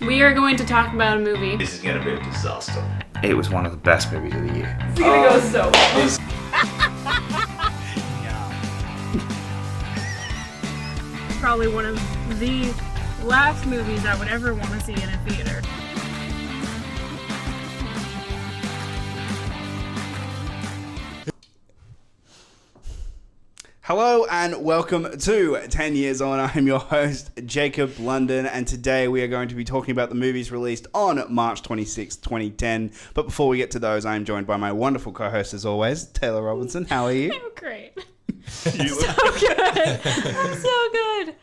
We are going to talk about a movie. This is gonna be a disaster. It was one of the best movies of the year. It's gonna go so well. Probably one of the last movies I would ever want to see in a theater. Hello and welcome to 10 Years On. I'm your host, Jacob London, and today we are going to be talking about the movies released on March 26, 2010. But before we get to those, I am joined by my wonderful co-host as always, Taylor Robinson. How are you? I'm great. So good. I'm so good.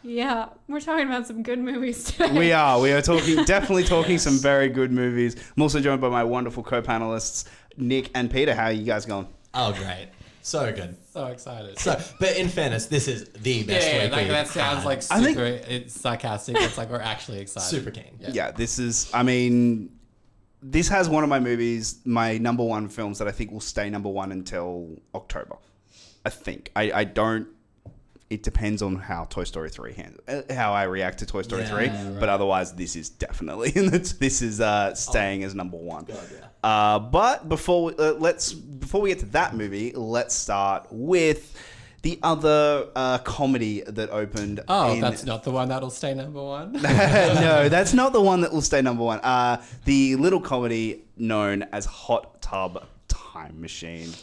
Yeah, we're talking about some good movies today. We are definitely talking some very good movies. I'm also joined by my wonderful co-panelists, Nick and Peter. How are you guys going? Oh, great. So good. So excited. But in fairness, this is the best week we've that sounds had. like super it's sarcastic. It's like we're actually excited. Super keen. Yeah, this has one of my movies, my number one films that I think will stay number one until October. I think. I don't... It depends on how Toy Story 3 how I react to Toy Story 3. Right. But otherwise, this is definitely staying as number one. God, yeah. But before we get to that movie, let's start with the other comedy that opened. That's not the one that'll stay number one. No, that's not the one that will stay number one. The little comedy known as Hot Tub Time Machine.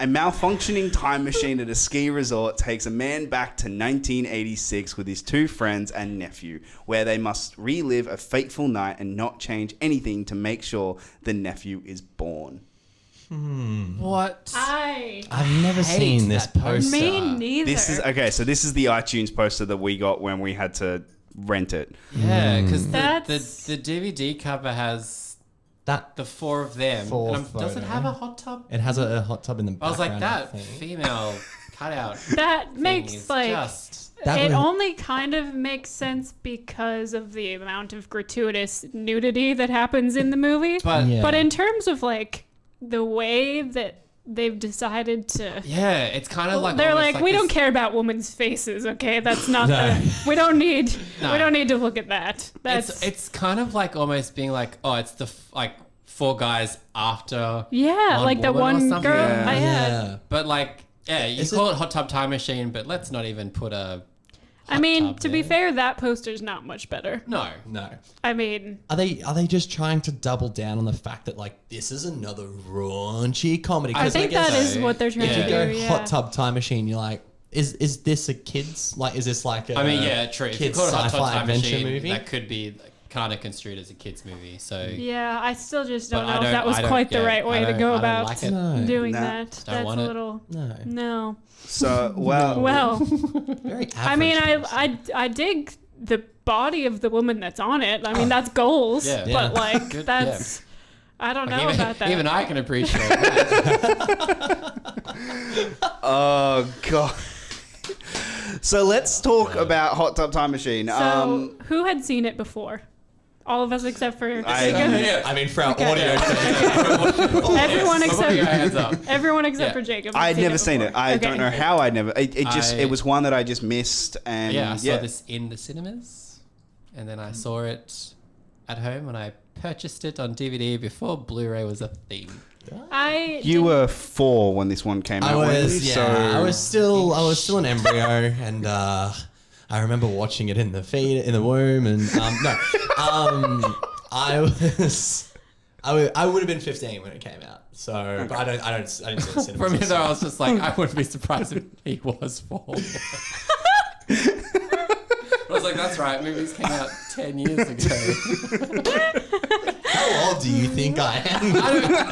A malfunctioning time machine at a ski resort takes a man back to 1986 with his two friends and nephew, where they must relive a fateful night and not change anything to make sure the nephew is born. What? I've never seen this poster. Me neither. This is the iTunes poster that we got when we had to rent it. Yeah, because the DVD cover has the four of them. Does it have a hot tub? It has a hot tub in the background. I was like, that female cutout. That makes it only kind of makes sense because of the amount of gratuitous nudity that happens in the movie. But in terms of like the way that they've decided to... Yeah, it's kind of like... They're like, we don't care about women's faces, okay? That's not we don't need to look at that. It's kind of like almost being like, oh, it's the four guys after like the one girl I had. But like, you call it Hot Tub Time Machine, but let's not even put a... to be fair, that poster's not much better. No. I mean... Are they just trying to double down on the fact that, like, this is another raunchy comedy? I think that is what they're trying to do, If you go Hot Tub Time Machine, you're like, is this a kid's... Like, is this like a true. Kid's if you call it Hot Tub sci-fi Time adventure Machine, movie? that could be kind of construed as a kid's movie, so... Yeah, I still just don't know if that was quite the right way to go about doing that. That's a little... No. So, well, very average. I mean, I dig the body of the woman that's on it. I mean, that's goals, but like that's I don't know about that. Even I can appreciate that. Oh god. So let's talk about Hot Tub Time Machine. So who had seen it before? All of us except for Jacob? I mean, for our audio. Everyone except for Jacob. I'd never seen it. I don't know how I'd never. It was one that I just missed. And I saw this in the cinemas, and then I saw it at home, and I purchased it on DVD before Blu-ray was a thing. You were 4 when this one came out. I was still an embryo, and I remember watching it in the feed in the womb, and I would have been 15 when it came out. So, but I didn't see it in cinemas. From here, though, I was just like, I wouldn't be surprised if he was 4. I was like, that's right, movies came out 10 years ago. How old do you think I am?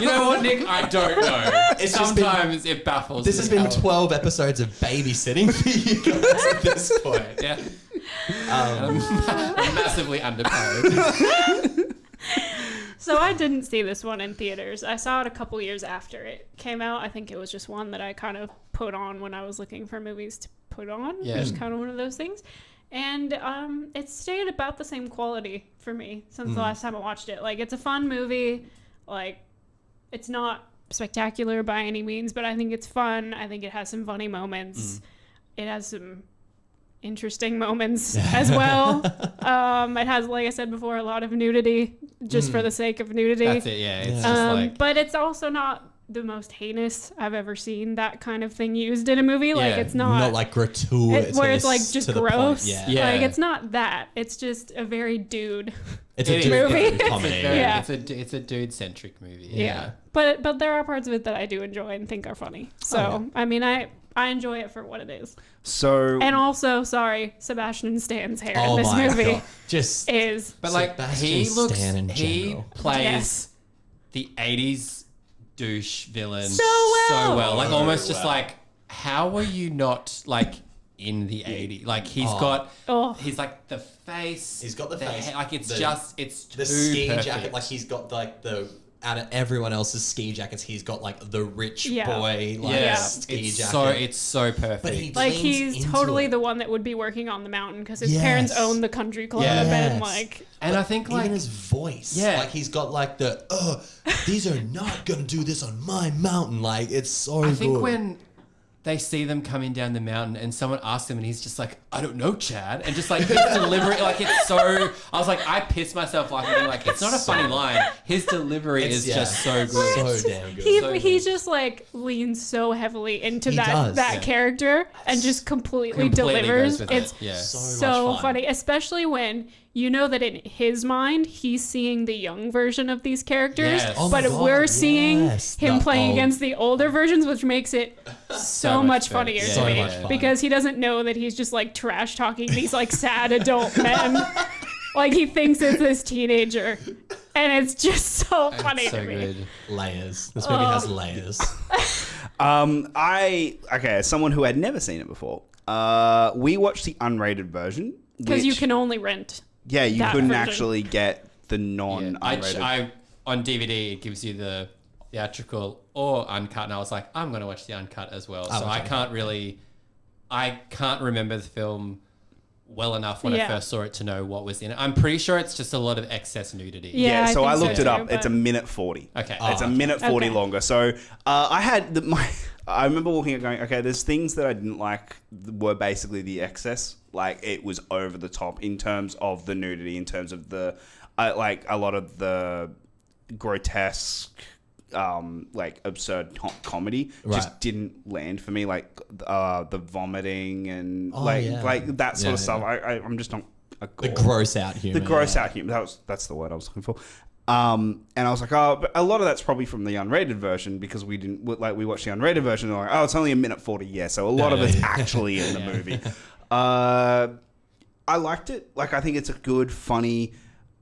You know what, Nick? I don't know. Sometimes it baffles me. This has been 12 episodes of babysitting for you guys at this point. Yeah. I'm massively underpaid. So I didn't see this one in theaters. I saw it a couple years after it came out. I think it was just one that I kind of put on when I was looking for movies to put on. Yeah. It was kind of one of those things. And it stayed about the same quality for me since the last time I watched it. Like, it's a fun movie. Like, it's not spectacular by any means, but I think it's fun. I think it has some funny moments. It has some interesting moments as well. It has, like I said before, a lot of nudity just for the sake of nudity. That's it, yeah. It's just like... But it's also not the most heinous I've ever seen that kind of thing used in a movie. Like, it's not like gratuitous. where it's like just gross. Yeah. Like, it's not that. It's just a very dude It's a movie. comedy. It's a dude-centric movie. Yeah. But there are parts of it that I do enjoy and think are funny. So, I mean, I enjoy it for what it is. So and also, sorry, Sebastian Stan's hair in this movie is. But like Sebastian he plays Yes. the 80s douche villain So well. Like almost just like, how were you not like in the 80s? Like he's he's like the face. He's got the face. hair, like it's too the ski perfect. jacket. Like he's got like out of everyone else's ski jackets, he's got like the rich boy ski jacket. It's so perfect. But he Like, leans he's into totally it. the one that would be working on the mountain because his parents own the country club and like. And I think like even his voice, like he's got like these are not gonna do this on my mountain. Like it's so I think good. when they see them coming down the mountain and someone asks him and he's just like, I don't know, Chad. And just like his delivery, like it's so, I was like, I pissed myself laughing. Being like, it's not a funny line. His delivery is just so good. So damn good. He just like leans so heavily into He that does. character and just completely Completely delivers. goes with It's it. Yeah. so much fun. funny, especially when you know that in his mind he's seeing the young version of these characters, Yes. Oh my but God, we're seeing yes. him The playing old- against the older versions, which makes it so much better. funnier Yeah, to me much fun. because he doesn't know that he's just like trash talking these like sad adult men. Like he thinks it's this teenager, and it's just so funny So to me. good. Layers. This movie has layers. as someone who had never seen it before, we watched the unrated version Because you which- can only rent. Yeah, you that couldn't version. actually get the Yeah. non-unrated. I on DVD it gives you the theatrical or uncut, and I was like, I'm going to watch the uncut as well. So I can't remember the film well enough when I first saw it to know what was in it. I'm pretty sure it's just a lot of excess nudity. Yeah, so I think looked so it up. too, It's a minute 40. Okay. It's a minute 40 Okay. longer. So I had I remember walking and going, okay, there's things that I didn't like were basically the excess. Like it was over the top in terms of the nudity, in terms of like a lot of the grotesque, like absurd comedy just didn't land for me. Like the vomiting and like that sort of stuff. I'm just not a The gross out humor. the gross out humor. That's the word I was looking for. And I was like, but a lot of that's probably from the unrated version because we watched the unrated version and we're like, it's only a minute 40. Yeah. So a lot of it's actually in the movie. I liked it. Like, I think it's a good, funny,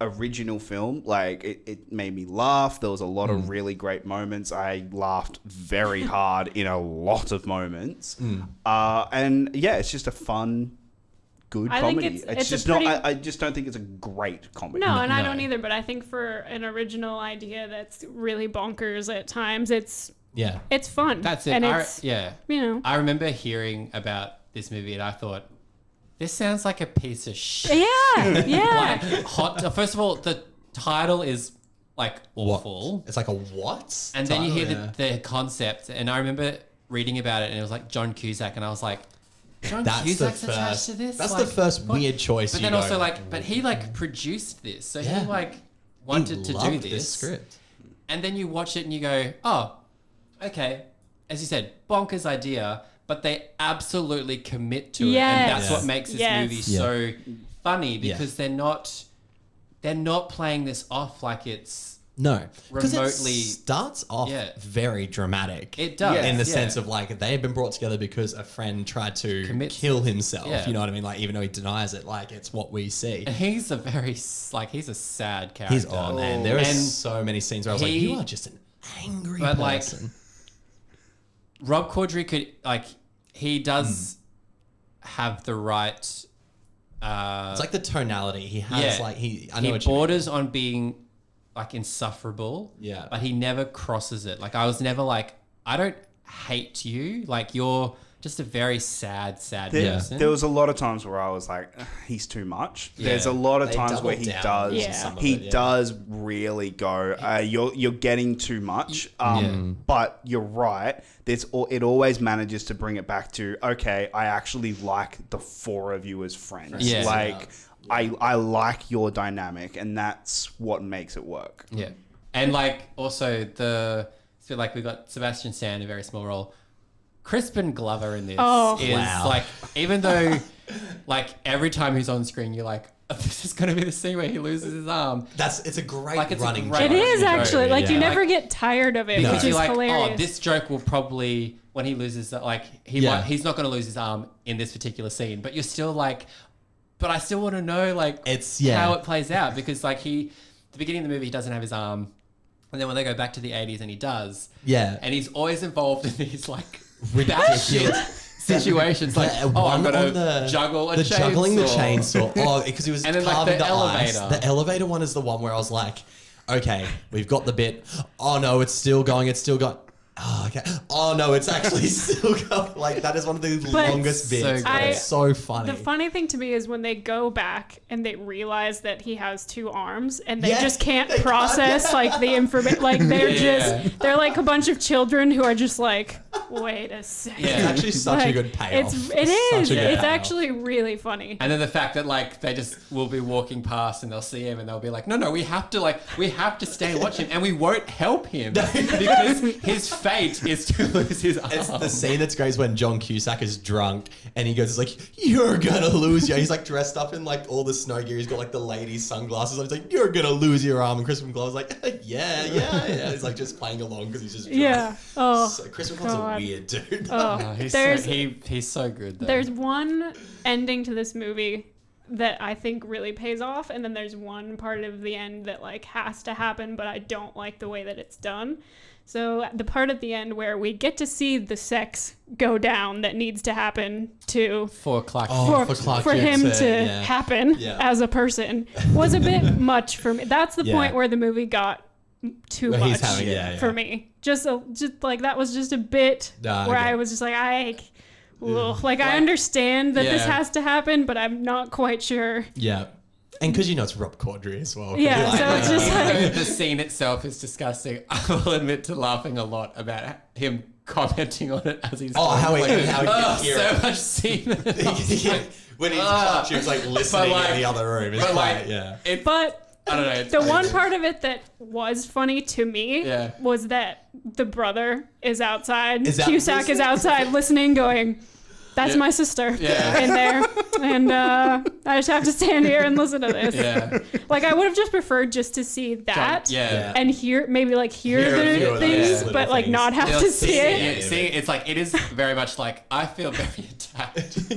original film. Like it made me laugh. There was a lot of really great moments. I laughed very hard in a lot of moments. And yeah, it's just a fun, good I think comedy. it's just a pretty- not. I just don't think it's a great comedy. No, and I don't either. But I think for an original idea that's really bonkers at times, it's fun. That's it. And it's you know. know. I remember hearing about this movie and I thought, this sounds like a piece of shit. Yeah. Like first of all, the title is like awful. It's like a what? And then you hear the concept, and I remember reading about it, and it was like John Cusack, and I was like, John Cusack's attached to this? That's Like, the first what? weird choice. But then also but he like produced this, so he like wanted to do loved this script. And then you watch it and you go, oh, okay. As you said, bonkers idea, but they absolutely commit to it, and that's what makes this movie so funny because they're not playing this off like it's because it remotely starts off very dramatic. It does in the sense of like they have been brought together because a friend tried to kill himself. Yeah. You know what I mean? Like even though he denies it, like it's what we see. And he's a very he's a sad character. He's man. There are so many scenes where I was like, you are just an angry person. Rob Corddry could he does have the right. It's like the tonality he has. Like he borders on being like insufferable. Yeah, but he never crosses it. Like I was never like, I don't hate you. Like you're just a very sad person. There was a lot of times where I was like, he's too much. Yeah. There's a lot of times where he does really go, you're getting too much. But you're right. It always manages to bring it back to, okay, I actually like the four of you as friends. Yeah. Like, I like your dynamic, and that's what makes it work. Yeah. And like also so like we got Sebastian Stan in a very small role. Crispin Glover in this like, even though like every time he's on screen, you're like, this is going to be the scene where he loses his arm. It's a great running joke. It is actually like you never get tired of it, which is like, hilarious. Oh, this joke will probably, when he loses, like he's not going to lose his arm in this particular scene, but you're still like, but I still want to know like how it plays out, because like the beginning of the movie, he doesn't have his arm. And then when they go back to the 80s and he does. Yeah. And he's always involved in these like ridiculous situations. Like, I'm going to juggle a chainsaw. Juggling the chainsaw. Oh, because he was and then carving like the elevator. Ice. The elevator one is the one where I was like, okay, we've got the bit. Oh no, it's still going. Oh, okay. Oh no, it's actually still going. Like, that is one of the longest bits. It's so funny. The funny thing to me is when they go back and they realize that he has two arms, and they just can't process like the information. Like they're like a bunch of children who are just like, wait a second. Yeah. It's actually such a good payoff. It's actually really funny. And then the fact that like they just will be walking past and they'll see him and they'll be like, no, we have to stay and watch him, and we won't help him because his fate is to lose his arm. It's the scene that's great is when John Cusack is drunk and he goes like, you're gonna lose your... He's like dressed up in like all the snow gear. He's got like the lady's sunglasses on. He's like, you're gonna lose your arm. And Crispin Glover's like, yeah. He's like just playing along because he's just drunk. Yeah. Oh, so Crispin Glover's a weird dude. Oh, no, he's so good though. There's one ending to this movie that I think really pays off, and then there's one part of the end that like has to happen, but I don't like the way that it's done. So the part at the end where we get to see the sex go down that needs to happen for Clark for him to happen as a person was a bit much for me. That's the point where the movie got too much for me. Just like that was just a bit where I was just like, I understand that this has to happen, but I'm not quite sure. Yeah. And because it's Rob Corddry as well. Yeah, so it's just like... The scene itself is disgusting. I will admit to laughing a lot about him commenting on it as he's... how he so much scene. When he's touching, he's like listening in the other room. It's But I don't know. The one part of it that was funny to me was that the brother is outside. Cusack is outside listening, going... That's my sister in there. And I just have to stand here and listen to this. Yeah. Like, I would have just preferred just to see that and hear the things, but like not have to see it. Seeing it's like, it is very much like, I feel very attacked.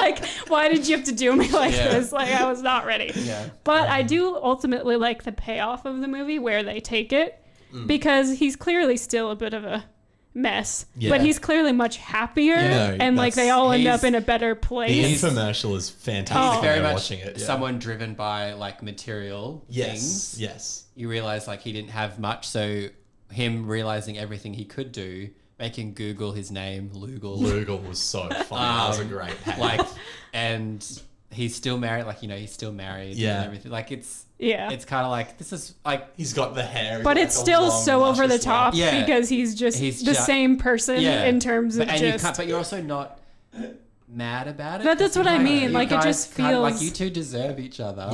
Like, why did you have to do me like this? Like, I was not ready. Yeah. But I do ultimately like the payoff of the movie where they take it because he's clearly still a bit of a mess, but he's clearly much happier, and like they all end up in a better place. The infomercial is fantastic. He's very much someone driven by like material things. Yes. You realize like he didn't have much, so him realizing everything he could do, making Google his name, Lugal was so funny. That was a great hack. Like, and he's still married. Like, he's still married. And everything. Like it's kind of like, this is like... He's got the hair. But it's still so over the top because he's the same person in terms of but you're also not mad about it. But that's what I mean. Like, it just feels... Like, you two deserve each other.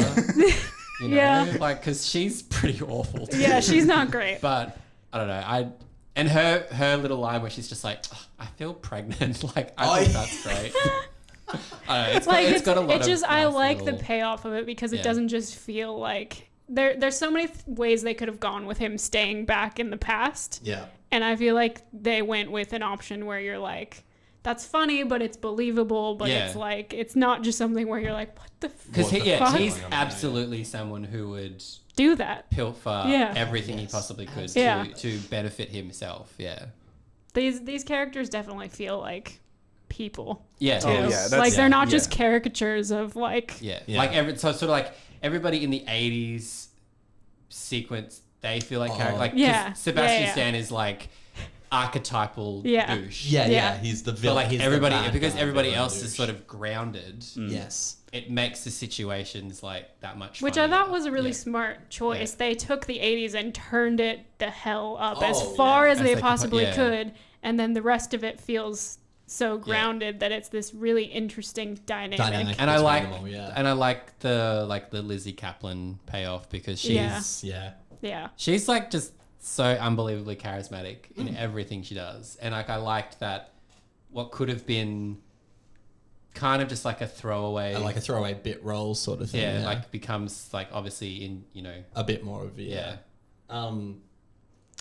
You know? Like, because she's pretty awful too. Yeah, she's not great. But, I don't know. And her little line where she's just like, I feel pregnant. Like, I think that's great. It's got a lot of I like the payoff of it because it doesn't just feel like there's so many ways they could have gone with him staying back in the past. Yeah. And I feel like they went with an option where you're like, that's funny, but it's believable, but it's like, it's not just something where you're like, what the fuck? Because he's absolutely someone who would do that. Pilfer everything he possibly could to benefit himself. Yeah. These characters definitely feel like people. Yeah. Too. Oh, yeah. Like they're not just caricatures of like. Yeah. Like so sort of like everybody in the 80s sequence, they feel like characters. Like Sebastian Stan is like archetypal Yeah. douche. Yeah. He's the But villain. like He's the everybody, bad because guy, everybody villain else is douche. sort of grounded. Yes. It makes the situations like that much Which I funnier. thought was a really smart choice. They took the 80s and turned it the hell up as Oh, far as As they they possibly could, could, and then the rest of it feels so grounded that it's this really interesting dynamic. And I like, between them all, and I like the Lizzie Kaplan payoff because she's Yeah. she's like just so unbelievably charismatic in everything she does, and like I liked that what could have been kind of just like a throwaway, like a throwaway bit role sort of thing. like becomes like obviously in a bit more of it.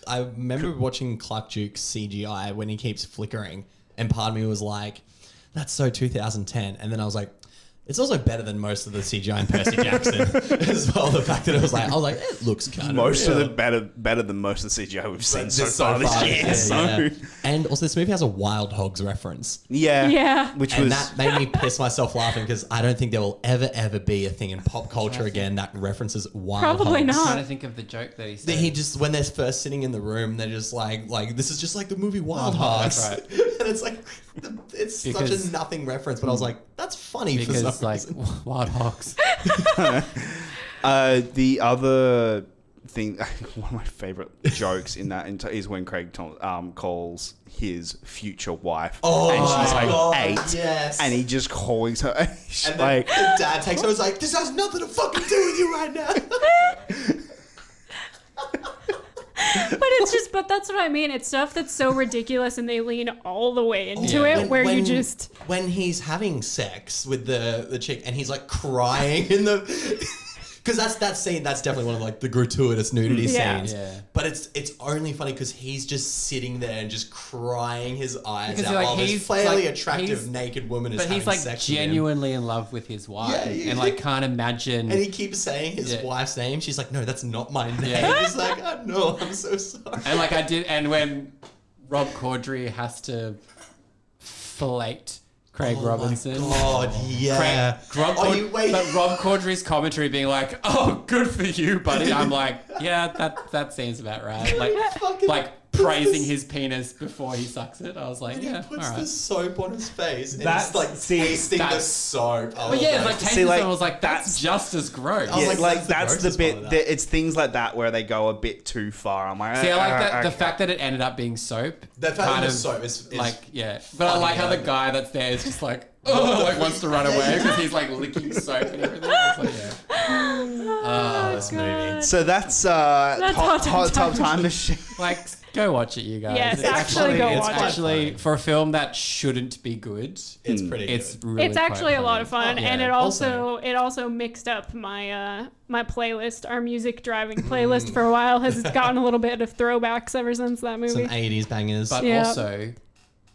I remember watching Clark Duke's CGI when he keeps flickering, and part of me was like, that's so 2010. And then I was like, it's also better than most of the CGI in Percy Jackson as well. The fact that I was like, it looks kind of Most real. of the better than most of the CGI we've seen so So far this far, year. yeah, So yeah. And also, this movie has a Wild Hogs reference. Yeah. which And was that made me piss myself laughing because I don't think there will ever be a thing in pop culture again that references Wild Probably Hogs. not. I'm trying to think of the joke that he said. He just, when they're first sitting in the room, they're just like this is just like the movie Wild Hogs, Hogs. that's right. And it's like, it's such Because- a nothing reference, but I was like, that's funny for because some like reason. Wild Hogs. the other thing. One of my favorite jokes in that is when Craig calls his future wife, and she's like God, 8, yes. and he just calls her. She's And like, then the dad takes over, is like, this has nothing to fucking do with you right now. But that's what I mean. It's stuff that's so ridiculous and they lean all the way into it where you just... When he's having sex with the chick and he's like crying in the... Because that scene, that's definitely one of like the gratuitous nudity scenes. Yeah. But it's only funny because he's just sitting there and just crying his eyes Because out while this he's fairly like- attractive he's- naked woman is But having he's like sex with him. genuinely in love with his wife, Yeah. and like can't imagine. And he keeps saying his Yeah. wife's name. She's like, no, that's not my name. Yeah. He's like, oh, no, I'm so sorry. And like I did, and when Rob Corddry has to fillet Craig Robinson. God, yeah. But Rob Corddry's commentary being like, "Oh, good for you, buddy." I'm like, "Yeah, that seems about right." Like praising his penis before he sucks it. I was like, And "Yeah, he puts all right." the soap on his face and That's- he's like tasting the that's- soap. But yeah, it's like tasting like, someone was like, "That's just as gross." I was yeah, like, like that's the grossest part of bit. that. It's things like that where they go a bit too far. I'm like, See, I like that the okay. fact that it ended up being soap. The fact that it's soap is like, yeah. But I funny, like how the yeah. guy that's there is just like, oh, like wants to run away because he's like licking soap and everything. I was like, yeah. this movie. So that's Hot Top Time Machine. Like, go watch it, you guys. Yes, It's actually go it's watch it. actually, for a film that shouldn't be good, It's pretty it's good. really It's actually quite a lot funny. of fun, Yeah. and it also mixed up my my playlist. Our music driving playlist for a while has gotten a little bit of throwbacks ever since that movie. Some 80s bangers. But Yeah. also,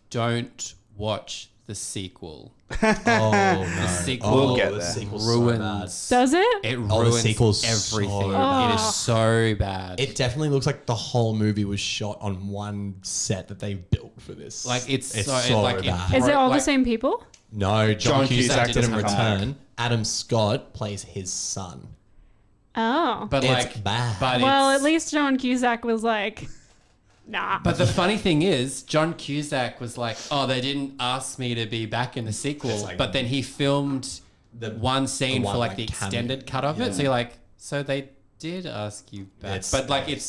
don't watch the sequel. Oh, no. The sequel We'll get the there. sequel's so bad. ruins. Does it? It Oh, the ruins sequel's everything. so bad. It is so bad. It definitely looks like the whole movie was shot on one set that they built for this. like it's so bad. Is it all the like- same people? No, John Cusack didn't doesn't come return. Adam Scott plays his son. Oh. But It's like bad. But Well, it's- at least John Cusack was like, nah. But the funny thing is, John Cusack was like, "Oh, they didn't ask me to be back in the sequel," It's like- but then he filmed The one scene one, for like like, the cameo. extended cut of it. So you're like, so they did ask you back, It's- but like it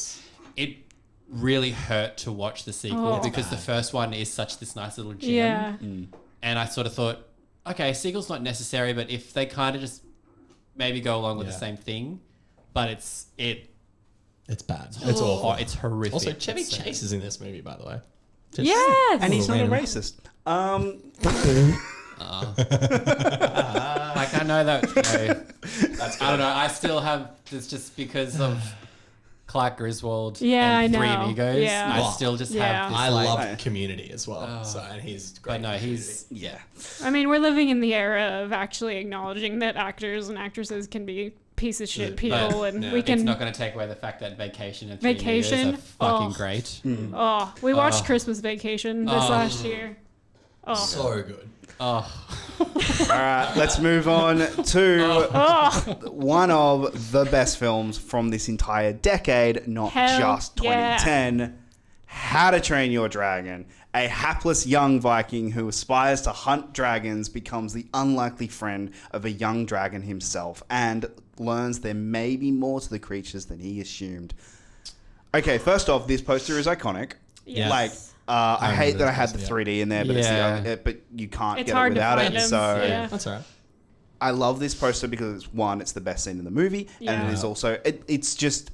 really hurt to watch the sequel Oh. because the first one is such this nice little gem. Yeah. And I sort of thought, okay, sequel's not necessary, but if they kind of just maybe go along with the Yeah. same thing, but it's bad. It's awful. it's horrific. Also, Chevy It's, Chase is in this movie, by the way. Just- Yes. And he's not a Random. racist. Like I know that. I don't know. I still have this just because of Clark Griswold. Yeah, and I Three know. Amigos. Yeah. I Well, still just yeah. have this. I like, love Community as well. So, and he's great. But no, in he's Yeah. I mean, we're living in the era of actually acknowledging that actors and actresses can be piece of shit people, but, and yeah, we it's can. not going to take away the fact that Vacation and Three Amigos Vacation? are fucking Oh. great. Oh, we watched Oh. Christmas Vacation this last year. Oh, so good. Oh, All right, let's move on to one of the best films from this entire decade, not Hell just yeah. 2010. How to Train Your Dragon. A hapless young Viking who aspires to hunt dragons becomes the unlikely friend of a young dragon himself and learns there may be more to the creatures than he assumed. Okay, first off, this poster is iconic. Yes. Like, I hate that I had the 3D in there, but but you can't get it without it. So that's all right. I love this poster because it's the best scene in the movie, and it is also it's just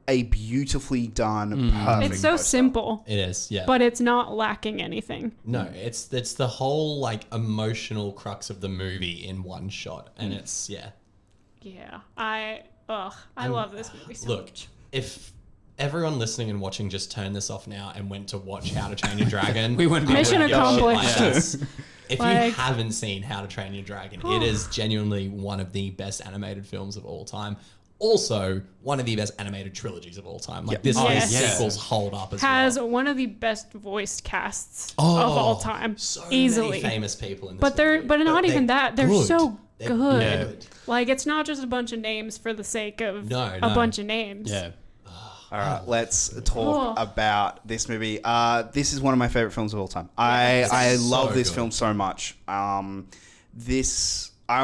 a beautifully done, perfect. It's so poster. simple. It is, yeah. But it's not lacking anything. No, it's the whole like emotional crux of the movie in one shot, and it's Yeah, I love this movie so much. If everyone listening and watching just turned this off now and went to watch How to Train Your Dragon, we wouldn't be mission accomplished. If you haven't seen How to Train Your Dragon, it is genuinely one of the best animated films of all time. Also, one of the best animated trilogies of all time. Like these sequels hold up as Has well. one of the best voiced casts of all time, so easily. Many famous people in this But movie. not even that. They're good. so They're good. Like it's not just a bunch of names for the sake of a bunch of names. Yeah. All right, let's talk about this movie. This is one of my favorite films of all time. I love this film so much. I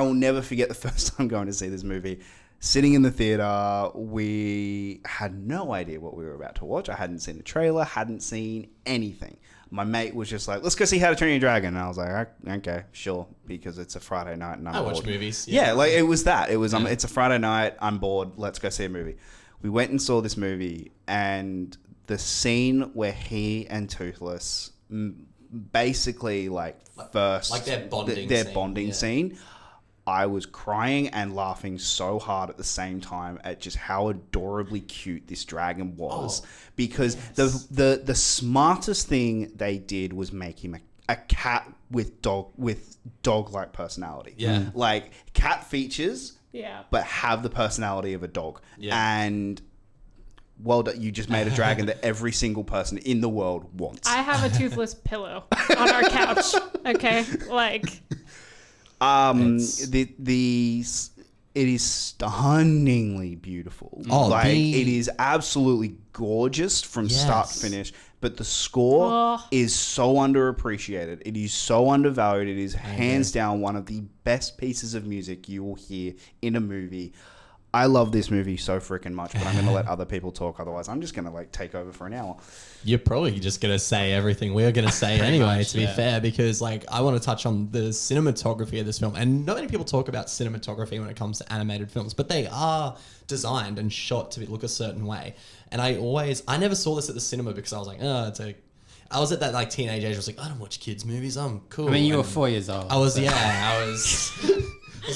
will never forget the first time going to see this movie. Sitting in the theater, we had no idea what we were about to watch. I hadn't seen the trailer, hadn't seen anything. My mate was just like, let's go see How to Train Your Dragon. And I was like, okay, sure, because it's a Friday night and I'm bored. I watch movies. Yeah, like it was that. It was, it's a Friday night, I'm bored, let's go see a movie. We went and saw this movie, and the scene where he and Toothless basically their bonding scene, I was crying and laughing so hard at the same time at just how adorably cute this dragon was. Because the smartest thing they did was make him a cat with dog-like personality. Yeah. Like cat features, but have the personality of a dog. Yeah. And you just made a dragon that every single person in the world wants. I have a toothless pillow on our couch. Okay, like. It is stunningly beautiful. It is absolutely gorgeous from start to finish. But the score is so underappreciated. It is so undervalued. It is hands down one of the best pieces of music you will hear in a movie. I love this movie so freaking much, but I'm going to let other people talk. Otherwise, I'm just going to take over for an hour. You're probably just going to say everything we're going to say anyway, to be fair, because I want to touch on the cinematography of this film. And not many people talk about cinematography when it comes to animated films, but they are designed and shot to look a certain way. And I never saw this at the cinema because I was like, I was at that teenage age. I was like, I don't watch kids movies. I'm cool. I mean, you were 4 years old. I was like, I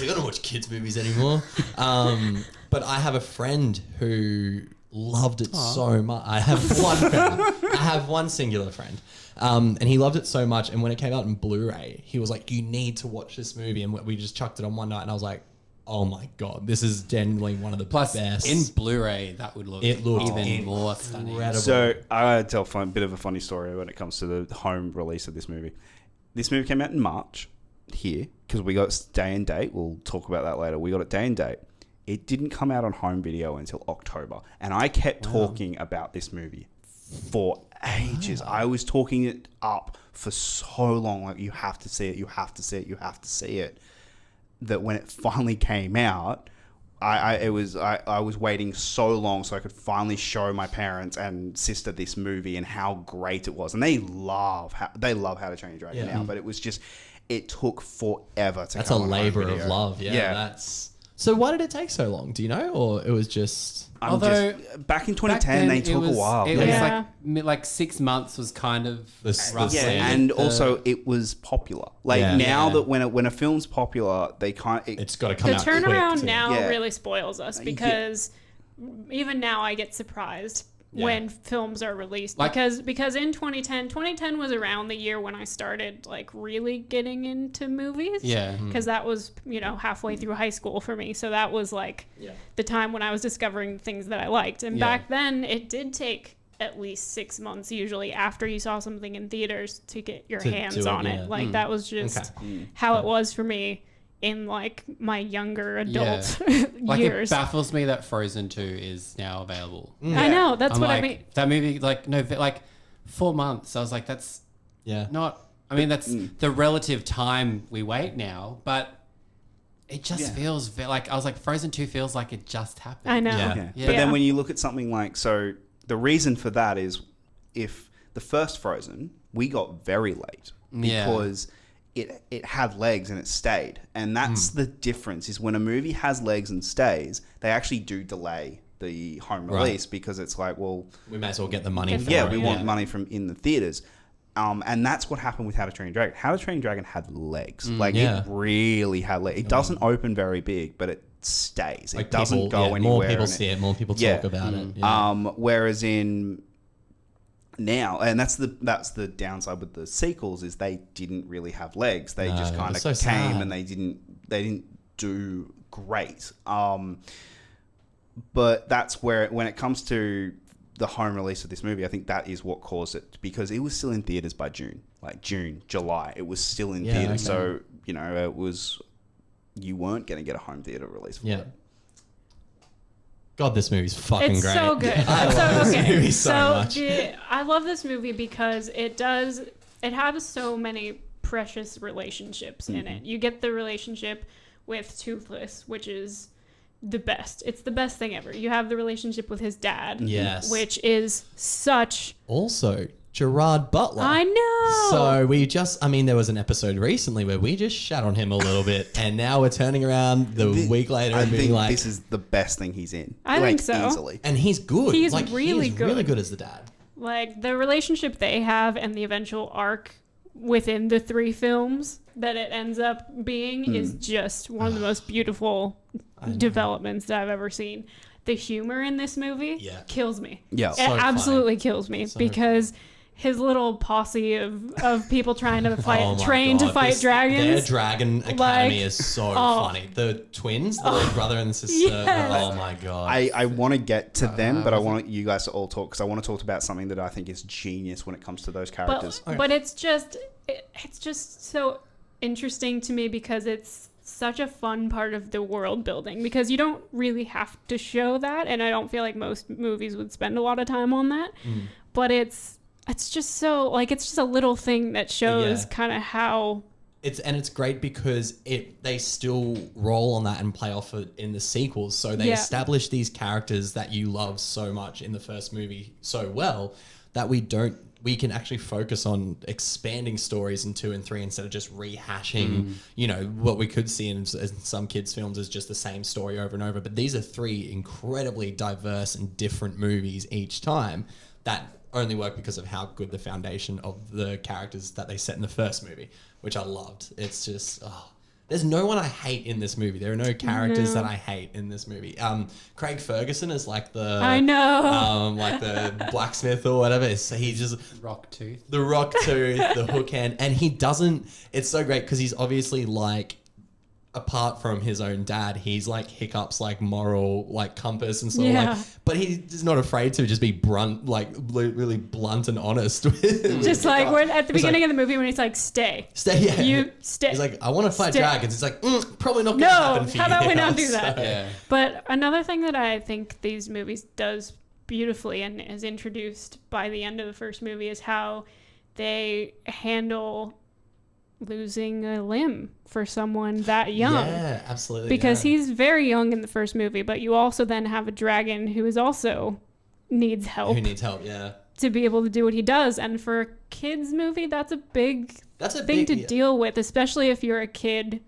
don't watch kids movies anymore. But I have a friend who loved it so much. I have one friend. I have one singular friend. And he loved it so much. And when it came out in Blu-ray, he was like, you need to watch this movie. And we just chucked it on one night. And I was like, oh my God, this is genuinely one of the best. In Blu-ray, that would look even more stunning. Incredible. So I tell a bit of a funny story when it comes to the home release of this movie. This movie came out in March here because we got day and date. We'll talk about that later. We got it day and date. It didn't come out on home video until October. And I kept talking about this movie for ages. I was talking it up for so long. Like, you have to see it. You have to see it. You have to see it. That when it finally came out, I was waiting so long so I could finally show my parents and sister this movie and how great it was. And they love How to Train Your Dragon now, but it took forever to. That's a labor of love. Yeah. So why did it take so long? Do you know, or it was just? Back in 2010, they took a while. It was like 6 months was kind of and also it was popular. That when a film's popular, it's got to come out. The turnaround now really spoils us because even now I get surprised when films are released because in 2010 was around the year when I started really getting into movies. Because that was halfway through high school for me, so that was the time when I was discovering things that I liked. And back then it did take at least 6 months usually after you saw something in theaters to get your hands on it. That was just how it was for me in my younger adult years. It baffles me that Frozen 2 is now available. I know, that's what I mean. That movie, 4 months. I was like, that's not. I mean, that's the relative time we wait now, but. It just feels like I was like Frozen 2 feels like it just happened. I know. Okay. But then when you look at something like the reason for that is if the first Frozen we got very late because it had legs and it stayed, and that's the difference is when a movie has legs and stays, they actually do delay the home release because it's like, well, we may as well get the money. We want money from in the theaters. And that's what happened with How to Train Your Dragon. How to Train Your Dragon had legs. It really had legs. It doesn't open very big, but it stays. It doesn't go anywhere. More people see it. More people talk about it. Yeah. Whereas in now, and that's the downside with the sequels is they didn't really have legs. They just kind of came and they didn't do great. But that's where when it comes to the home release of this movie, I think that is what caused it, because it was still in theaters by June, July. It was still in theaters, so it was you weren't going to get a home theater release for it. God, this movie's fucking it's great. So good. I love this movie so much. I love this movie because it has so many precious relationships in it. You get the relationship with Toothless, which is the best. It's the best thing ever. You have the relationship with his dad, which is such... Also, Gerard Butler. I know. So there was an episode recently where we just shat on him a little bit, and now we're turning around week later and being like... this is the best thing he's in. I think so. Easily. And he's good. He's really good. Really good as the dad. Like, the relationship they have and the eventual arc within the 3 films that it ends up being is just one of the most beautiful developments that I've ever seen. The humor in this movie kills me. Yeah, it absolutely kills me because his little posse of people trying to train to fight dragons. Their Dragon Academy is so funny. The twins, the brother and sister. Oh my God. I want to get to them, but I want you guys to all talk because I want to talk about something that I think is genius when it comes to those characters. But it's just so interesting to me because it's such a fun part of the world building because you don't really have to show that, and I don't feel like most movies would spend a lot of time on that. But it's just so it's just a little thing that shows kind of how it's great because they still roll on that and play off it in the sequels. So they establish these characters that you love so much in the first movie so well that we can actually focus on expanding stories in 2 and 3 instead of just rehashing, what we could see in some kids' films is just the same story over and over. But these are 3 incredibly diverse and different movies each time that only work because of how good the foundation of the characters that they set in the first movie, which I loved. It's just... There's no one I hate in this movie. There are no characters that I hate in this movie. Craig Ferguson is like the... I know. Like the blacksmith or whatever. So he just... Rock Tooth. The Rock Tooth, the hook hand. And he doesn't... It's so great because he's obviously like... Apart from his own dad, he's like Hiccup's like moral like compass and sort of like... But he's not afraid to just be blunt, like really blunt and honest. Just like when at the beginning of the movie when he's like, stay, you stay. He's like, I want to fight dragons. It's like, probably not going to happen for you. How about we not do that? Yeah. But another thing that I think these movies does beautifully and is introduced by the end of the first movie is how they handle losing a limb for someone that young. Yeah, absolutely. Because he's very young in the first movie, but you also then have a dragon who is also needs help. Who needs help, to be able to do what he does. And for a kid's movie, that's a big thing to deal with, especially if you're a kid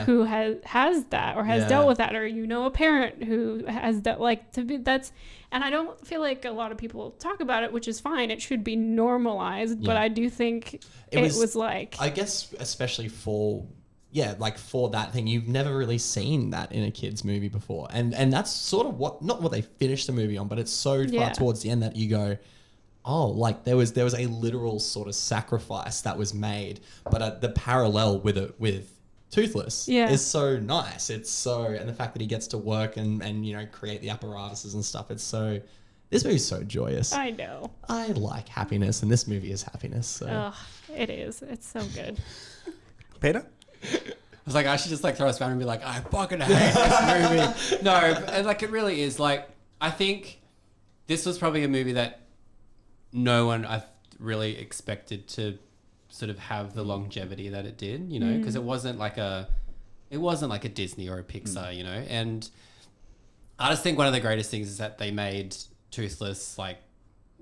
who has that or has dealt with that, or a parent who has that. And I don't feel like a lot of people talk about it, which is fine. It should be normalized, but I do think it was like... I guess especially for that thing, you've never really seen that in a kid's movie before. And that's sort of not what they finished the movie on, but it's so far towards the end that you go, oh, like there was a literal sort of sacrifice that was made, but the parallel with Toothless is so nice. It's so, and the fact that he gets to work and create the apparatuses and stuff. This movie's so joyous. I know. I like happiness, and this movie is happiness. So. It is. It's so good. Peter? I was like, I should just throw us down and be like, I fucking hate this movie. No, and it really is. I think this was probably a movie that no one really expected to sort of have the longevity that it did, you know, because it wasn't like a Disney or a Pixar, you know. And I just think one of the greatest things is that they made Toothless like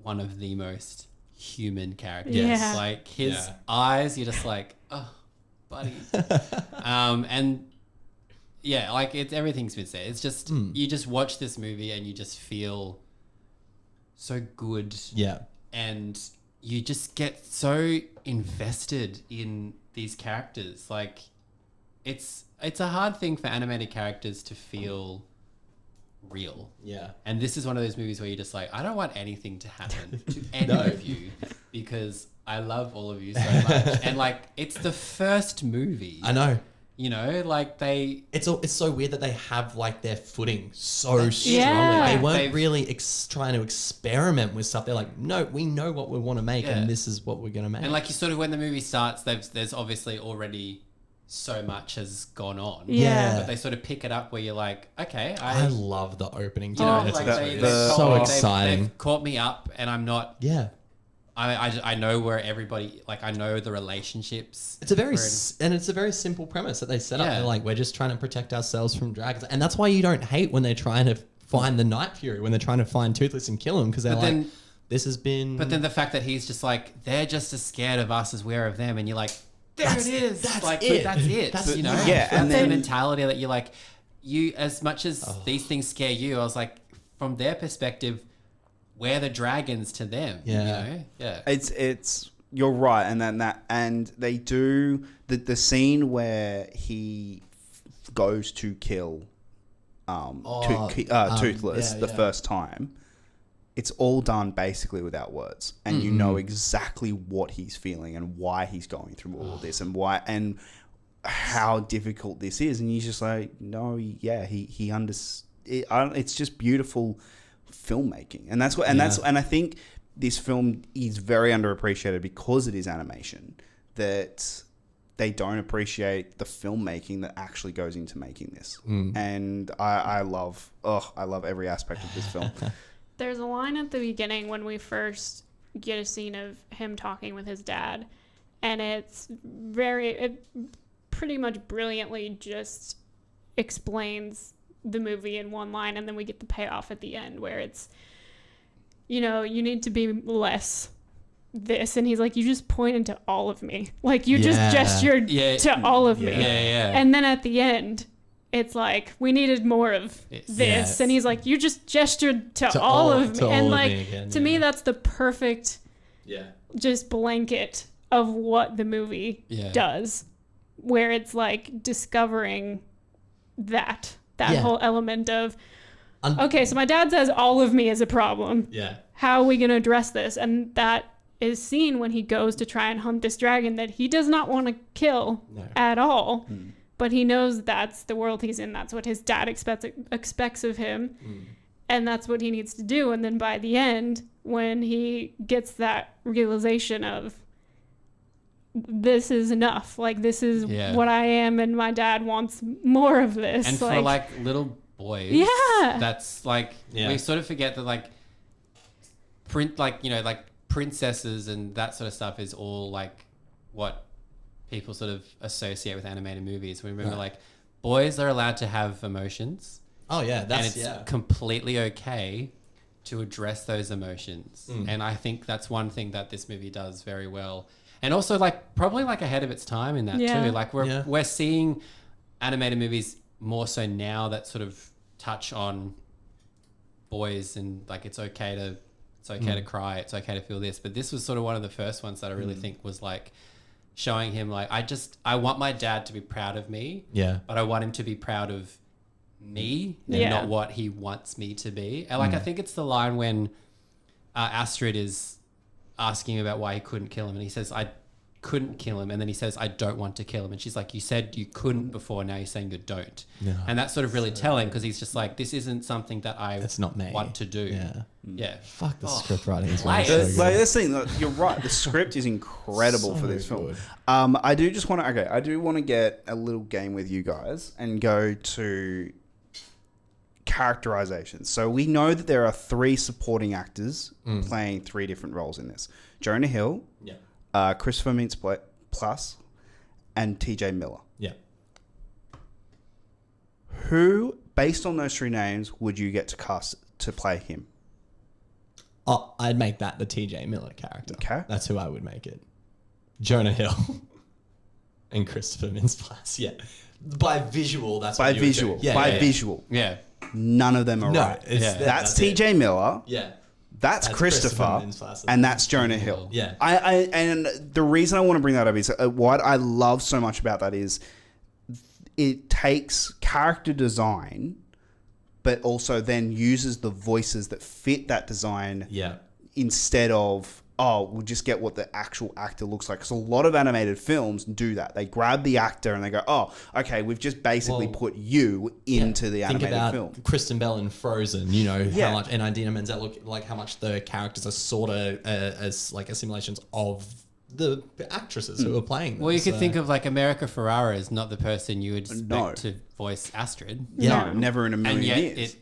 one of the most human characters. Yeah. Like his eyes, you're just like, oh, buddy. And yeah, like everything's been said. It's just you just watch this movie and you just feel so good. Yeah. And you just get so invested in these characters. Like it's a hard thing for animated characters to feel real. Yeah. And this is one of those movies where you're just like, I don't want anything to happen to any of you because I love all of you so much. And like, it's the first movie. I know. You know, like It's so weird that they have like their footing so strongly. Yeah. They weren't really trying to experiment with stuff. They're like, no, we know what we want to make, and this is what we're gonna make. And like, you sort of, when the movie starts, there's obviously already so much has gone on. Yeah. But they sort of pick it up where you're like, okay, I love the opening. you know, Oh, like it's so exciting. They've caught me up, and I'm not. Yeah. I know where everybody, like, I know the relationships. It's a very simple premise that they set up. Yeah. They're like, we're just trying to protect ourselves from dragons, and that's why you don't hate when they're trying to find the Night Fury, when they're trying to find Toothless and kill him, because they're like, this has been. But then the fact that he's just like, they're just as scared of us as we're of them, and you're like, That's it is. That's like, it. That's it. That's, you know, yeah, that's and the then mentality that you're like, you, as much as these things scare you, I was like, from their perspective, we're the dragons to them. Yeah. You know? Yeah. It's you're right, and they do the scene where he goes to kill Toothless the first time. It's all done basically without words, and you know exactly what he's feeling and why he's going through all of this, and why and how difficult this is. And he's just like, no, yeah, he understands. It's just beautiful filmmaking, and that's what, and I think this film is very underappreciated because it is animation. That they don't appreciate the filmmaking that actually goes into making this, and I love every aspect of this film. There's a line at the beginning when we first get a scene of him talking with his dad, and it pretty much brilliantly just explains the movie in one line, and then we get the payoff at the end where it's, you know, you need to be less this, and he's like, you just pointed to all of me, like you just gestured to all of me, and then at the end it's like, we needed more of this. And he's like, you just gestured to all of me. And like, again, to me, that's the perfect just blanket of what the movie does, where it's like discovering that whole element of, okay, so my dad says all of me is a problem. Yeah. How are we going to address this? And that is seen when he goes to try and hunt this dragon that he does not want to kill at all. But he knows that's the world he's in. That's what his dad expects of him. And that's what he needs to do. And then by the end, when he gets that realization of, this is enough. Like, this is what I am, and my dad wants more of this. And for, like, little boys, that's, like, we sort of forget that, like, princesses and that sort of stuff is all, like, what people sort of associate with animated movies. We remember like, boys are allowed to have emotions. Oh yeah, that's and it's completely okay to address those emotions. And I think that's one thing that this movie does very well. And also, like, probably like ahead of its time in that too. Like we're seeing animated movies more so now that sort of touch on boys, and like, it's okay to cry, it's okay to feel this. But this was sort of one of the first ones that I really think was like showing him, like, I want my dad to be proud of me, but I want him to be proud of me and not what he wants me to be. And like, I think it's the line when Astrid is asking about why he couldn't kill him, and he says, I couldn't kill him, and then he says, I don't want to kill him, and she's like, you said you couldn't before, now you're saying you don't. And that's sort of really telling, because he's just like, this isn't something that I want to do. Fuck, the script writing is really so good. Like, this thing, you're right, the script is incredible for this film. I do want to get a little game with you guys and go to characterizations. So we know that there are 3 supporting actors playing 3 different roles in this. Jonah Hill, Christopher Mintz-Plasse, and TJ Miller. Yeah. Who, based on those 3 names, would you get to cast to play him? Oh, I'd make that the TJ Miller character. Okay. That's who I would make it. Jonah Hill and Christopher Mintz-Plasse. Yeah. By visual, that's By what you would visual. do. By visual. Yeah. None of them are right. That's TJ Miller. Yeah. That's Christopher, Mintz-Plasse. and that's Jonah Hill. Yeah. And the reason I want to bring that up is what I love so much about that is it takes character design, but also then uses the voices that fit that design instead of, we'll just get what the actual actor looks like. Because a lot of animated films do that. They grab the actor and they go, okay, we've just basically put you into the animated film. Think about Kristen Bell in Frozen, how much, and Idina Menzel, look like how much the characters are sort of as like assimilations of the actresses who are playing them. Well, you could think of like America Ferrera is not the person you would expect to voice Astrid. No, never in a million years.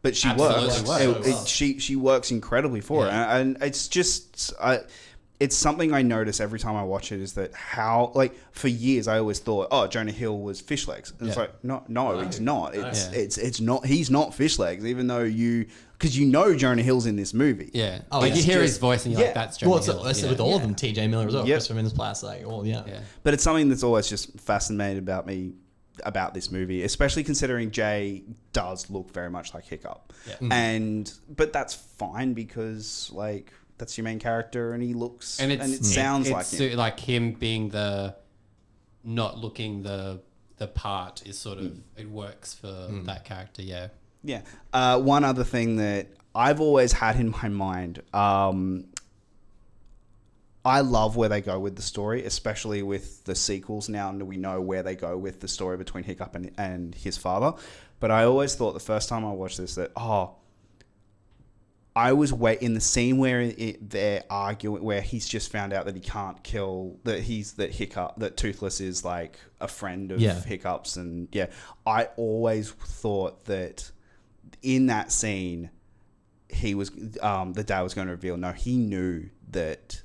But she works. She works incredibly for it, and it's just it's something I notice every time I watch it is that how, like, for years I always thought, Jonah Hill was Fish Legs, and it's like no, it's not. It's not. He's not Fish Legs, even though because Jonah Hill's in this movie. Yeah. You hear his voice and you're like, that's Jonah Hill. I said with all of them, TJ Miller as well, Christopher Mintz-Plasse, But it's something that's always just fascinated about me about this movie, especially considering Jay does look very much like Hiccup. But that's fine because like that's your main character and he looks and it sounds like him. Like him being not looking the part is sort of it works for that character. One other thing that I've always had in my mind, I love where they go with the story, especially with the sequels now, and we know where they go with the story between Hiccup and his father. But I always thought the first time I watched this that, I was in the scene where they're arguing, where he's just found out that he can't kill, that Toothless is like a friend of Hiccup's. And I always thought that in that scene, he was, the dad was going to reveal, no, he knew that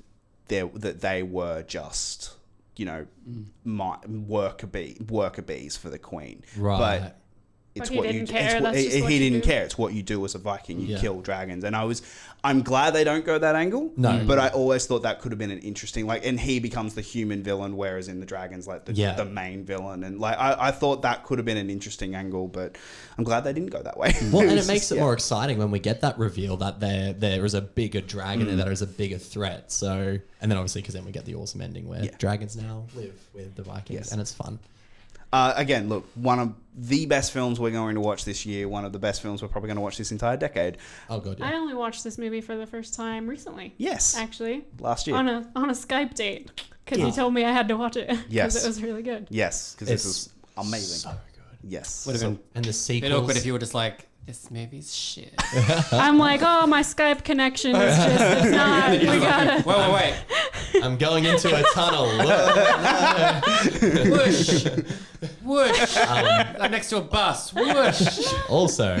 they were just, worker bees for the queen. Right. But it's what he you didn't care. It's what you do as a Viking. You kill dragons. And I'm glad they don't go that angle. No. But I always thought that could have been an interesting, and he becomes the human villain, whereas in the dragons, the main villain. And I thought that could have been an interesting angle, but I'm glad they didn't go that way. Well, and it makes it more exciting when we get that reveal that there is a bigger dragon and that is a bigger threat. So, and then obviously, because then we get the awesome ending where dragons now live with the Vikings and it's fun. Again, look, one of the best films we're going to watch this year, one of the best films we're probably going to watch this entire decade. Oh, God, yeah. I only watched this movie for the first time recently. Yes. Actually. Last year. On a Skype date. Because you told me I had to watch it. Yes. Because it was really good. Yes, because this was amazing. So good. Yes. Would have been and the sequels. a bit awkward if you were just like, this movie's shit. I'm like, my Skype connection is just, it's not, we gotta. Wait. I'm going into a tunnel. Whoosh. Whoosh. I'm next to a bus. Whoosh. Also,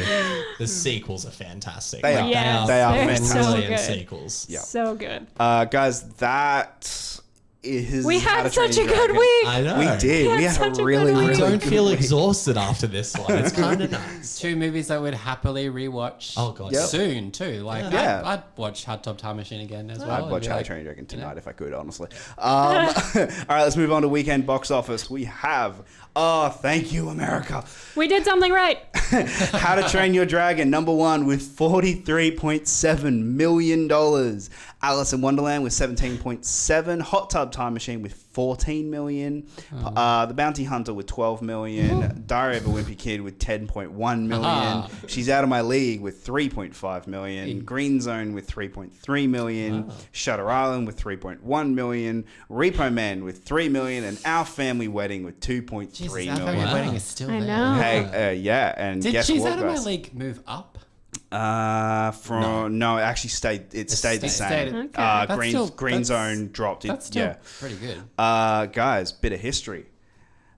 the sequels are fantastic. They are. Yes, they are they're fantastic. so Brilliant good. sequels. Yeah. So good. Guys, that is. We had such a good week. I know. We did. We had a really, week. really I don't good feel week. exhausted after this one. It's kind of nice. 2 movies I would happily rewatch. Oh, God. Yep. Soon too. I'd watch Hot Tub Time Machine again as well. I'd watch be How to like, Train Your Dragon tonight if I could, honestly. All right, let's move on to weekend box office. We have, thank you, America. We did something right. How to Train Your Dragon, number 1 with $43.7 million. Alice in Wonderland with 17.7. Hot Tub Time Machine with 14 million. The Bounty Hunter with 12 million. Diary of a Wimpy Kid with 10.1 million. She's Out of My League with 3.5 million. Green Zone with 3.3 million. Shutter Island with 3.1 million. Repo Man with 3 million. And Our Family Wedding with 2.3 Jesus, million. Our Family Wedding is still I there. know. Hey, and Did guess She's what, Out of My guys? League move up? No, it actually stayed the same. Okay. Green Zone dropped. That's still pretty good. Guys, bit of history.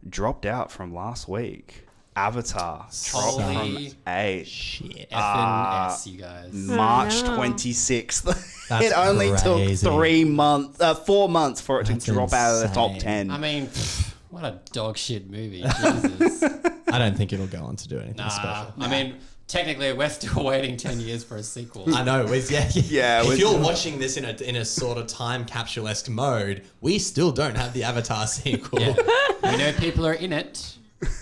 Dropped out from last week. Avatar dropped from Holy 8. Shit. effing S, you guys. March no. 26th. That's It only crazy. took 4 months for it That's to drop out of the top insane. 10. I mean, what a dog shit movie. Jesus. I don't think it'll go on to do anything special. I mean, technically, we're still waiting 10 years for a sequel. I know. Yeah. Yeah, If you're watching this in a sort of time capsule-esque mode, we still don't have the Avatar sequel. Yeah. We know people are in it.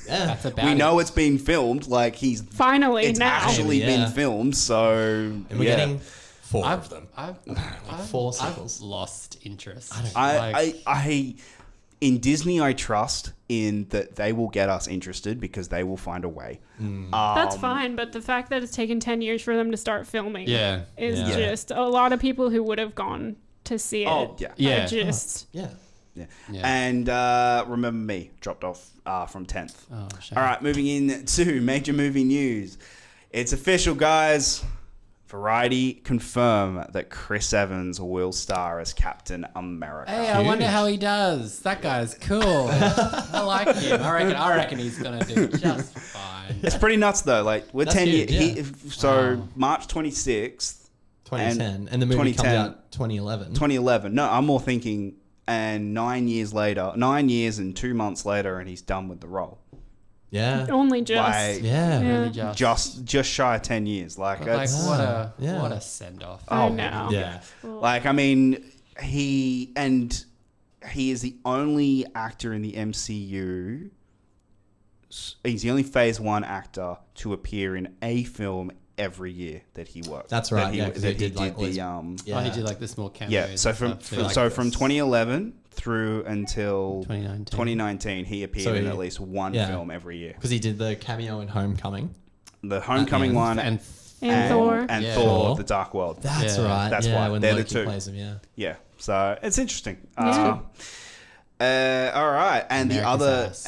Yeah. That's about We it. know it's been filmed. Like he's Finally, it's now. actually Yeah. been filmed. So And we're getting 4 of them. I've 4 sequels. lost interest. I in Disney, I trust in that they will get us interested because they will find a way. That's fine, but the fact that it's taken 10 years for them to start filming Yeah. is Yeah. just a lot of people who would have gone to see it. Oh, yeah. Yeah. are just Yeah. Yeah. Yeah. And Remember Me dropped off from 10th. Oh, shame. All right, moving in to major movie news. It's official, guys. Variety confirm that Chris Evans will star as Captain America. Hey, I wonder how he does. That guy's cool. I like him. I reckon he's gonna do just fine. It's pretty nuts though. Like we're That's 10 huge, years. yeah. So Wow. March 26th, 2010. And the movie comes 2010. out 2011. 2011. No, I'm more thinking, and 9 years later, 9 years and 2 months later, and he's done with the role. Yeah. only just. Like, Yeah. Yeah. Really just shy of 10 years. Like, Like it's, what a Yeah. what a send off. I oh, know. Yeah. like I mean, he is the only actor in the MCU. He's the only Phase 1 actor to appear in a film every year that he worked. That's That right, he, yeah, 'cause that he he did, did like, all his- the Yeah. Oh, he did like the small cameos. yeah. So and from stuff too. like from this. 2011 through until 2019. 2019, he appeared So in he- at least one yeah. film every year. Because he did the cameo in Homecoming. The Homecoming one and And Thor. and Yeah. Thor: Thor. The Dark World. That's Yeah. right. That's yeah, why. when They're the Loki two. plays him, yeah. Yeah, so it's interesting. Yeah. All right, and America's ass.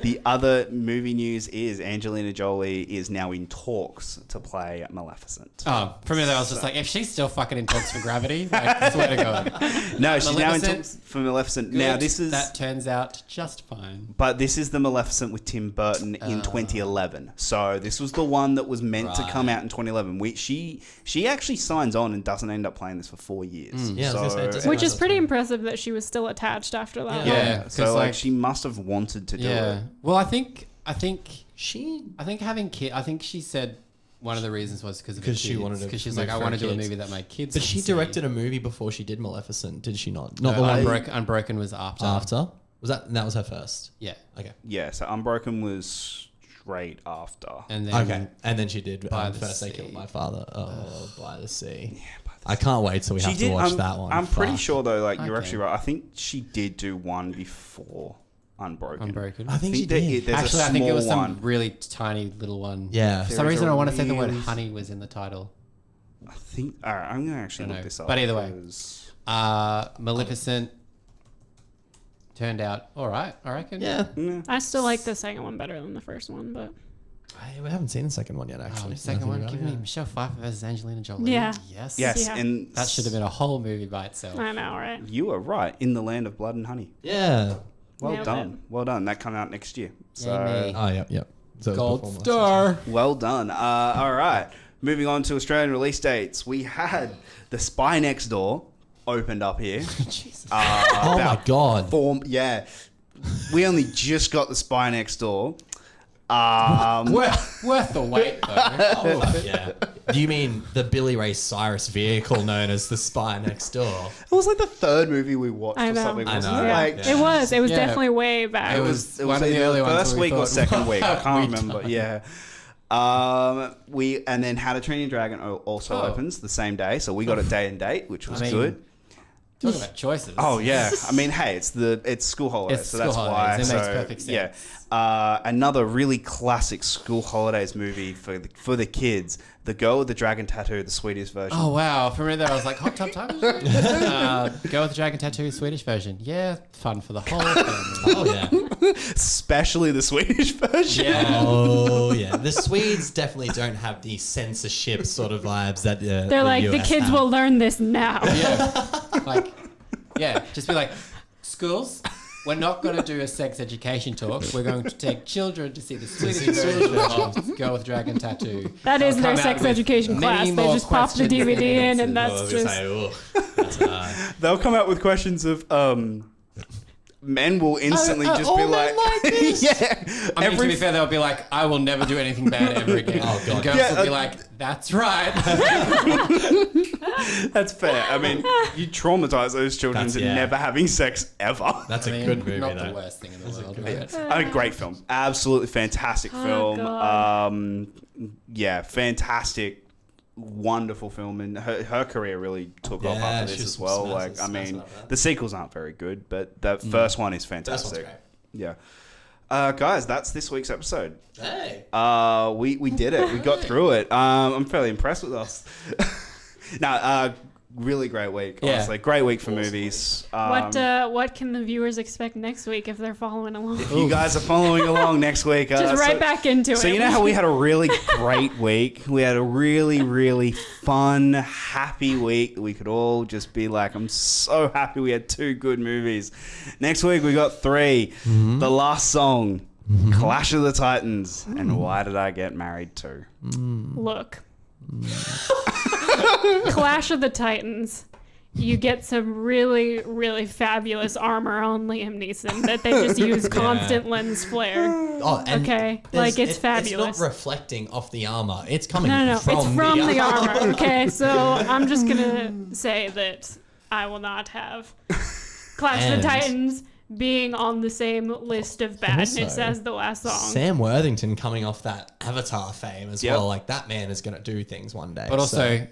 the other movie news is Angelina Jolie is now in talks to play Maleficent. Oh, for me, I was just like, if she's still fucking in talks for Gravity, like, I swear to God. No, she's now in Maleficent? talks for Maleficent. Good. Now this is that turns out just fine. But this is the Maleficent with Tim Burton in 2011. So this was the one that was meant to come Right. out in 2011. She actually signs on and doesn't end up playing this for 4 years. Yeah, I was gonna say, it doesn't Which is That's pretty fine. impressive that she was still attached after that. Yeah. Yeah. 'cause, So like like- she must have wanted to do Yeah. it. Well, I think She having kids. I think she said one of the reasons was because she wanted to because she's move like, I for want to do a kids. movie that my kids. But can she see. directed a movie before she did Maleficent, did she not? Not No, the one Unbroken was after. after. That was her first. Yeah, Okay. Yeah. So Unbroken was straight after. and then Okay. And then she did By the First They Sea. Killed My Father. Oh, By the Sea. I can't wait till we She have did. to watch I'm, that one. I'm pretty Fuck. sure though. Like you're Okay. actually right. I think she did do one before Unbroken. Unbroken. I think she there- did. there's Actually, a I think it small was some one. really tiny little one. Yeah. For some There is reason, a I want to say the word really- honey was in the title. I think. All right, I'm gonna actually Dunno. look this up. But either way. because- Maleficent turned out all right, I reckon. Yeah. I still like the second one better than the first one, but We haven't seen the second one yet, Oh, actually. the second one, Nothing give about me it, Michelle Pfeiffer versus Angelina Jolie. Yeah. Yes. Yes, Yeah. and That should have been a whole movie by itself. I know, right? You are right. In the land of blood and honey. Yeah. Well Nailed done. it. Well done. That come out next year. So me. Oh, yep. So it was Gold before star. well done. All right. Moving on to Australian release dates. We had The Spy Next Door opened up here. Jesus. Oh my god. Yeah. We only just got The Spy Next Door. worth the wait, though. Oh, yeah. Do you mean the Billy Ray Cyrus vehicle known as The Spy Next Door? It was like the third movie we watched I or know. something. I Wasn't know. it? Yeah. Like, It was. It was Yeah. definitely way back. It It was was one of the either early ones first where we week or thought, second week. I "What have can't we remember. done?" Yeah. We and then How to Train Your Dragon also Oh. opens the same day, so we got a day and date, which was I mean, good. Talk about choices. Oh yeah, I mean, hey, it's school holidays, It's so school that's holidays. why. It makes so, perfect sense. Yeah, another really classic school holidays movie for the kids. The Girl with the Dragon Tattoo, the Swedish version. Oh wow! For me, there I was like, "Hot Tub Time." Girl with the Dragon Tattoo, Swedish version. Yeah, fun for the whole family. Oh yeah. Especially the Swedish version. Yeah. Oh yeah. The Swedes definitely don't have the censorship sort of vibes that They're like, the US kids have. will learn this now. Yeah. Like, yeah. Just be like, schools. we're not going to do a sex education talk. We're going to take children to see the Swedish version of Girl with Dragon Tattoo. That is their sex education class. They just pop the DVD in and that's just... They'll come out with questions of... men will instantly just be like yeah. I mean, to be fair, they'll be like, I will never do anything bad ever again. Oh, God. And girls will be like, that's right. That's fair. I mean, you traumatize those children into never having sex ever. That's a good movie, not the worst thing in the world, right? I mean, great film. Absolutely fantastic film. Fantastic. Wonderful film, and her career really took off after this as well. Like, I mean, the sequels aren't very good, but the first one is fantastic. Yeah. Guys, that's this week's episode. Hey. We did it. We got through it. I'm fairly impressed with us. Really great week, honestly. Great week for movies. What can the viewers expect next week if they're following along? If you guys are following along next week... Just back into it. So you know how we had a really great week? We had a really, really fun, happy week. We could all just be like, I'm so happy we had 2 good movies. Next week we got 3. Mm-hmm. The Last Song, Clash of the Titans, and Why Did I Get Married To? Look. Clash of the Titans. You get some really, really fabulous armor on Liam Neeson that they just use constant lens flare. Oh, and like it's fabulous. It's not reflecting off the armor. It's coming from it's from the armor. Okay, so I'm just gonna say that I will not have Clash of the Titans being on the same list of badness as The Last Song. Sam Worthington coming off that Avatar fame as well. Like, that man is going to do things one day. But also,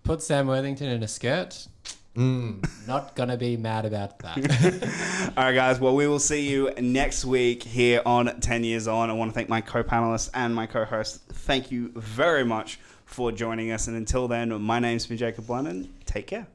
put Sam Worthington in a skirt. Not going to be mad about that. All right, guys. Well, we will see you next week here on 10 Years On. I want to thank my co-panelists and my co-host. Thank you very much for joining us. And until then, my name's been Jacob Blunden. Take care.